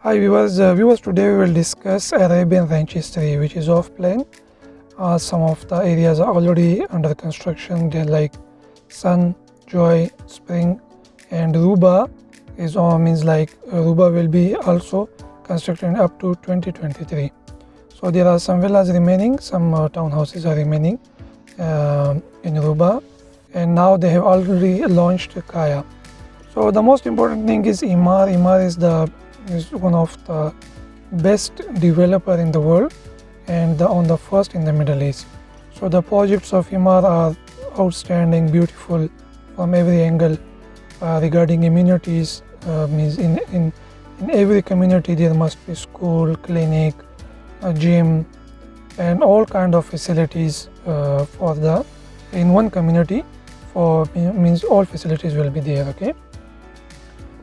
Hi viewers, today we will discuss Arabian Ranches 3, which is off plan. Some of the areas are already under construction. They're like Sun, Joy, Spring, and Ruba is means like Ruba will be also constructed up to 2023. So there are some villas remaining, some townhouses are remaining in Ruba, and now they have already launched Kaya. So the most important thing is Emaar. Emaar is one of the best developer in the world and on the first in the Middle East. So the projects of Emaar are outstanding, beautiful from every angle. Regarding amenities, means in every community there must be school, clinic, a gym, and all kind of facilities in one community. Means all facilities will be there. Okay.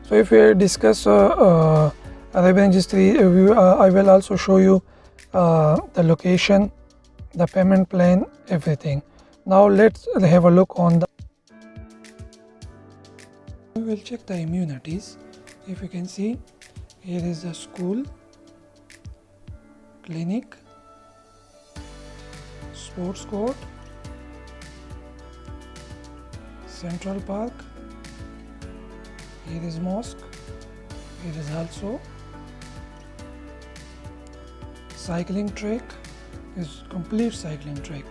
So if we discuss Arabian Ranches 3, I will also show you the location, the payment plan, everything. Now let's have a look on the. We will check the amenities. If you can see, here is the school, clinic, sports court, Central Park. Here is mosque, here is also cycling track, is complete cycling track,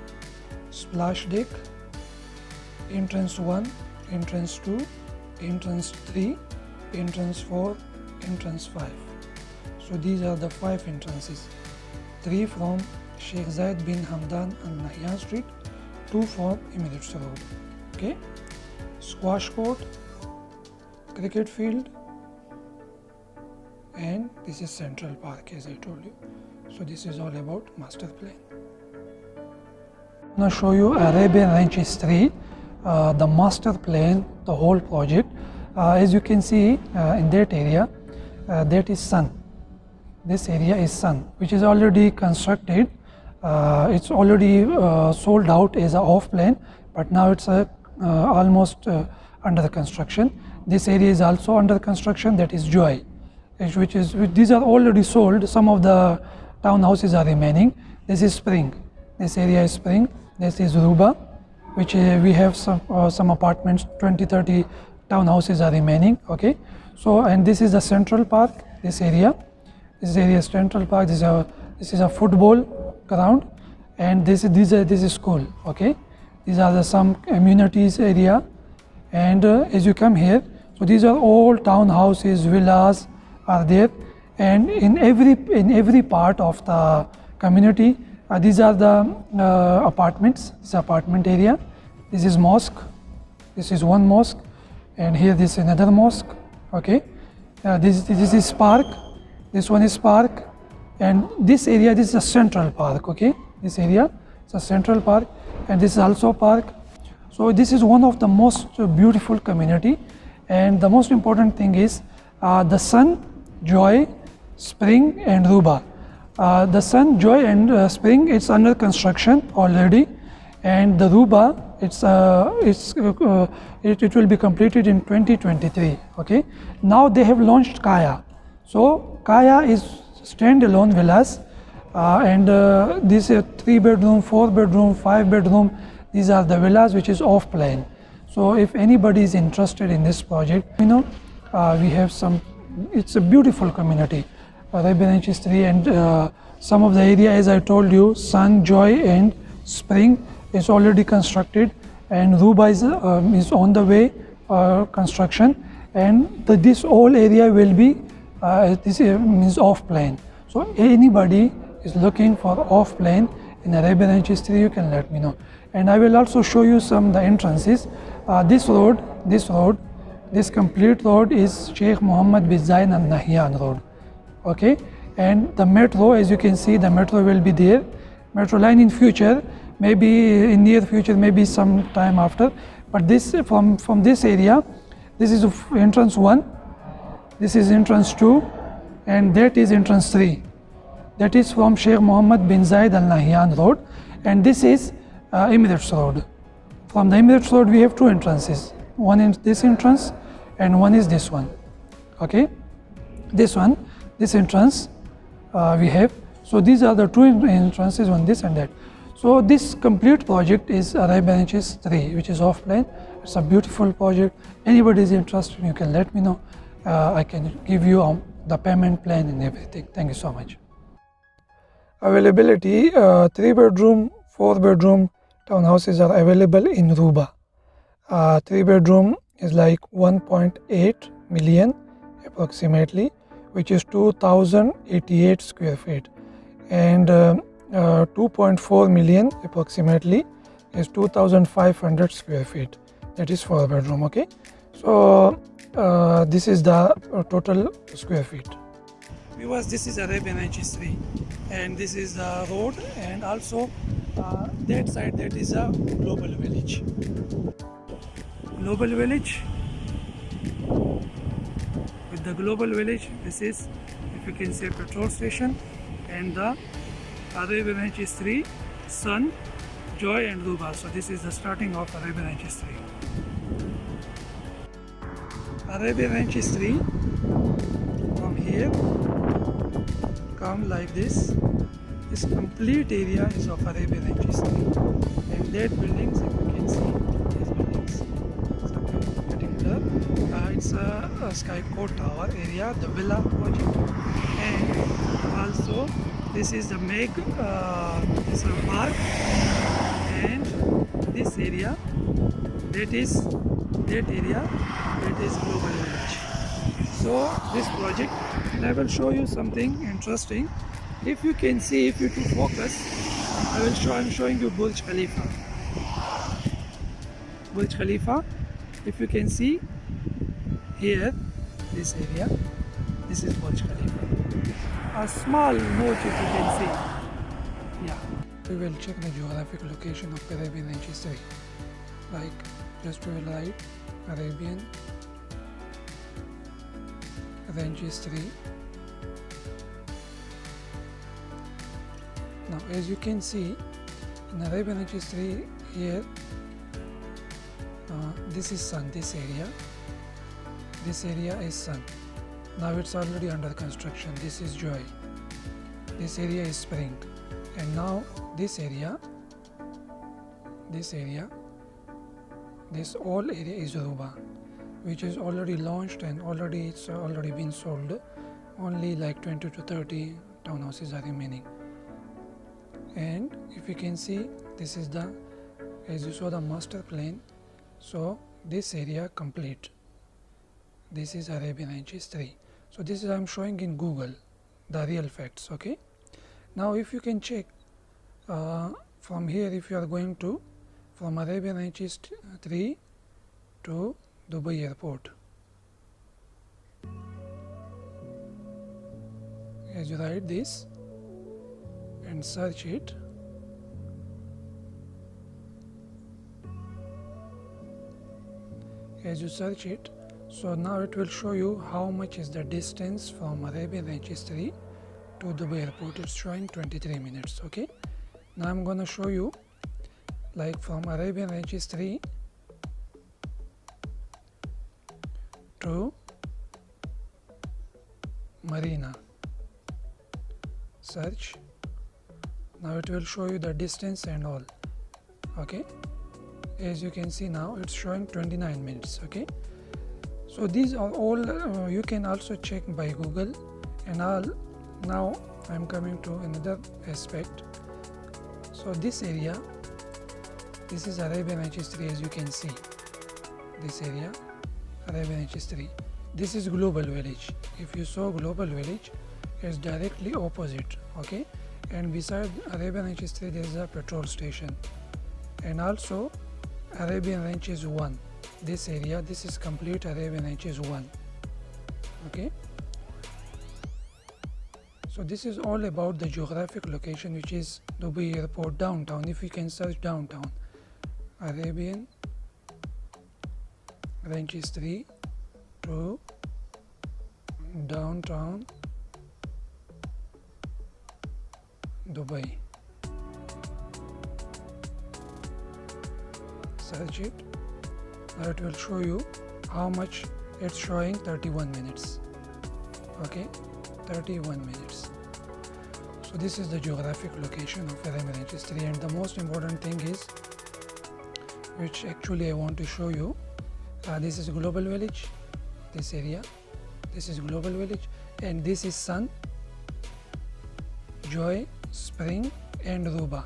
splash deck, entrance 1, entrance 2, entrance 3, entrance 4, entrance 5. So these are the 5 entrances, 3 from Sheikh Zayed bin Hamdan Al Nahyan Street, 2 from Emirates Road. Okay, squash court, cricket field, and this is Central Park, as I told you. So this is all about master plan. Now show you Arabian Ranches 3, the master plan, the whole project. As you can see in that area, that is Sun. This area is Sun, which is already constructed. It's already sold out as an off plan, but now it's almost under the construction. This area is also under construction, that is Joy, these are already sold. Some of the townhouses are remaining. This is Spring, this area is Spring. This is Ruba, which we have some apartments, 20-30 townhouses are remaining. Okay, so and this is the Central Park, this area is Central Park. This is a football ground, and this is school. Okay, these are some amenities area, and as you come here, so these are all townhouses, villas are there, and in every part of the community, these are the apartments. This apartment area. This is mosque. This is one mosque, and here this is another mosque. Okay, this is park. This one is park, and this area, this is a Central Park. Okay, this area is a Central Park, and this is also park. So this is one of the most beautiful community, and the most important thing is the Sun, Joy, Spring, and Ruba. The Sun, Joy, and Spring, it's under construction already, and the Ruba, it will be completed in 2023. Okay, now they have launched Kaya. So Kaya is standalone villas, and this is 3-bedroom, 4-bedroom, 5-bedroom. These are the villas which is off plan. So if anybody is interested in this project, we have some. It's a beautiful community, Arabian Ranches 3, and some of the area, as I told you, Sun, Joy, and Spring is already constructed, and Ruba is on the way construction, and this whole area will be this means off plan. So anybody is looking for off plan in Arabian Ranches 3, you can let me know, and I will also show you some the entrances. This complete road is Sheikh Mohammed bin Zayed Al Nahyan Road. Okay, and the metro, as you can see, the metro will be there. Metro line in future, maybe in near future, maybe some time after. But this from this area, this is entrance 1, this is entrance 2, and that is entrance 3. That is from Sheikh Mohammed bin Zayed Al Nahyan Road, and this is Emirates Road. From the Emirates Road, we have 2 entrances. One is this entrance, and one is this one. Okay, this one. this entrance we have. So these are the two entrances on this and that. So this complete project is Arabian Ranches 3, which is off plan. It's a beautiful project. Anybody is interested, you can let me know. I can give you the payment plan and everything. Thank you so much. Availability: 3-bedroom, 4-bedroom townhouses are available in Ruba. 3-bedroom is like 1.8 million approximately, which is 2088 square feet, and 2.4 million approximately is 2500 square feet. That is 4-bedroom. Okay, so this is the total square feet. Viewers, this is Arabian Ranches 3, and this is the road, and also that side, that is a global village. Global village. With the global village, this is, if you can see, a petrol station, and the Arabian Ranches 3, Sun, Joy and Ruba. So this is the starting of Arabian Ranches 3. Arabian Ranches 3, from here come like this. This complete area is of Arabian Ranches 3, and that buildings, if you can see, these buildings, it's a Skyport Tower area, the villa project, and also this is the Meg park, and this area, that is global village. So this project, and I will show you something interesting. If you can see, if you to focus, I'm showing you Burj Khalifa. Burj Khalifa, if you can see here, this area, this is Burj Khalifa. A small note, if you can see. Yeah. We will check the geographic location of Arabian Ranches 3. Like, just to write Arabian Ranches 3. Now, as you can see, in Arabian Ranches 3 here, this is Sun, this area is Sun. Now it's already under construction. This is Joy, this area is Spring, and now this all area is Ruba, which is already launched, and it's already been sold. Only like 20 to 30 townhouses are remaining. And if you can see, this is the, as you saw, the master plan. So this area complete. This is Arabian Ranches 3. So this is I'm showing in Google the real facts. Okay. Now if you can check from here, if you are going to from Arabian Ranches 3 to Dubai Airport, as you write this and search it, as you search it, so now it will show you how much is the distance from Arabian Ranches 3 to Dubai Airport. It's showing 23 minutes. Okay, now I'm gonna show you like from Arabian Ranches 3 to Marina. Search. Now it will show you the distance and all. Okay, as you can see, now it's showing 29 minutes. Okay, so these are all you can also check by Google. And now I'm coming to another aspect. So this area, this is Arabian Ranches 3, as you can see, this area Arabian Ranches 3. This is Global Village. If you saw Global Village, it's directly opposite. Okay, and beside Arabian Ranches 3 there is a petrol station, and also Arabian Ranches 1, this area, this is complete Arabian Ranches 1. Okay, so this is all about the geographic location, which is Dubai Airport downtown. If you can search downtown, Arabian Ranches 3 to downtown Dubai. Search it. Now it will show you how much it's showing, 31 minutes. Okay, 31 minutes. So this is the geographic location of Arabian Ranches 3, and the most important thing is, which actually I want to show you, this is Global Village, this area, this is Global Village, and this is Sun, Joy, Spring and Ruba.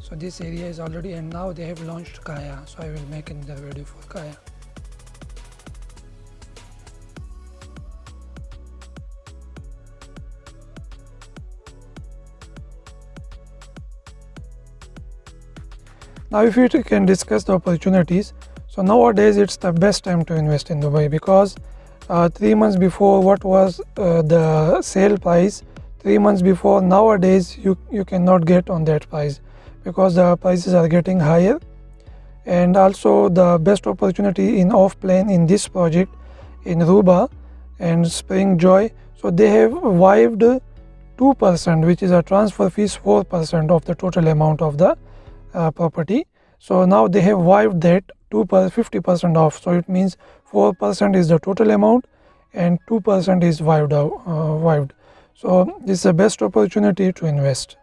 So this area is already, and now they have launched Kaya, so I will make another video for Kaya. Now if we can discuss the opportunities, so nowadays it's the best time to invest in Dubai, because 3 months before what was the sale price, 3 months before, nowadays you cannot get on that price because the prices are getting higher. And also the best opportunity in off plane in this project in Ruba and Spring Joy, so they have waived 2%, which is a transfer fees 4% of the total amount of the property. So now they have waived that 50% off, so it means 4% is the total amount and 2% is waived. So this is the best opportunity to invest.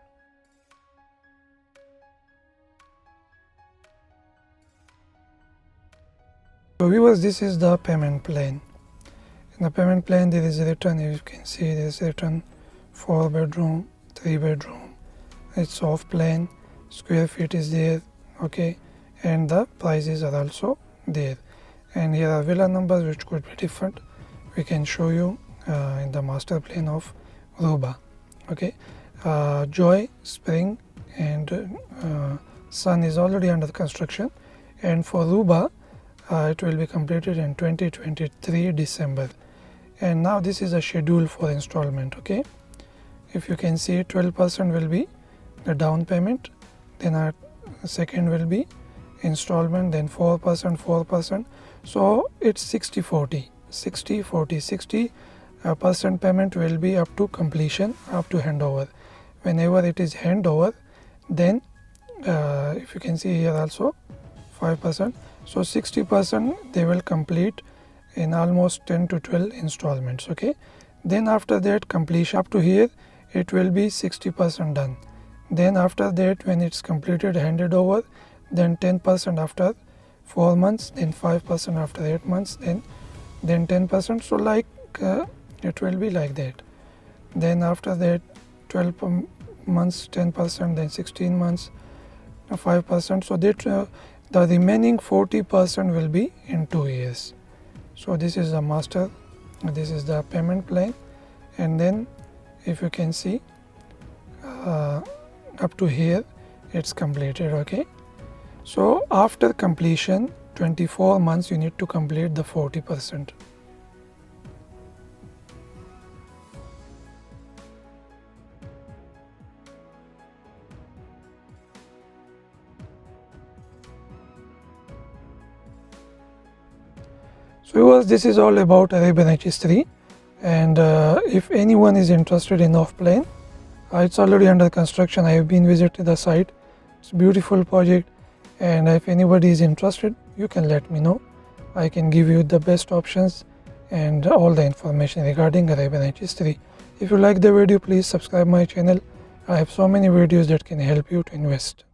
So viewers, this is the payment plan. In the payment plan there is written, you can see there is written 4 bedroom, 3 bedroom, it's off plan, square feet is there, okay, and the prices are also there. And here are villa numbers which could be different, we can show you in the master plan of Ruba, okay. Joy, Spring and Sun is already under construction, and for Ruba it will be completed in 2023 December. And now this is a schedule for installment, okay. If you can see, 12% will be the down payment, then our second will be installment, then 4%. So it's 60-40, 60% payment will be up to completion, up to handover. Whenever it is handover, then if you can see here also 5%, so 60% they will complete in almost 10 to 12 installments, okay. Then after that completion up to here, it will be 60% done. Then after that, when it's completed, handed over, then 10% after 4 months, then 5% after 8 months, then 10%. So like it will be like that. Then after that 12 months 10%, then 16 months 5%. So that the remaining 40% will be in 2 years. So this is the master, this is the payment plan, and then if you can see up to here it's completed, okay. So after completion 24 months you need to complete the 40%. So viewers, this is all about Arabian Ranches 3, and if anyone is interested in off plane, it's already under construction. I have been visited the site, it's a beautiful project, and if anybody is interested, you can let me know. I can give you the best options and all the information regarding Arabian Ranches 3. If you like the video, please subscribe my channel. I have so many videos that can help you to invest.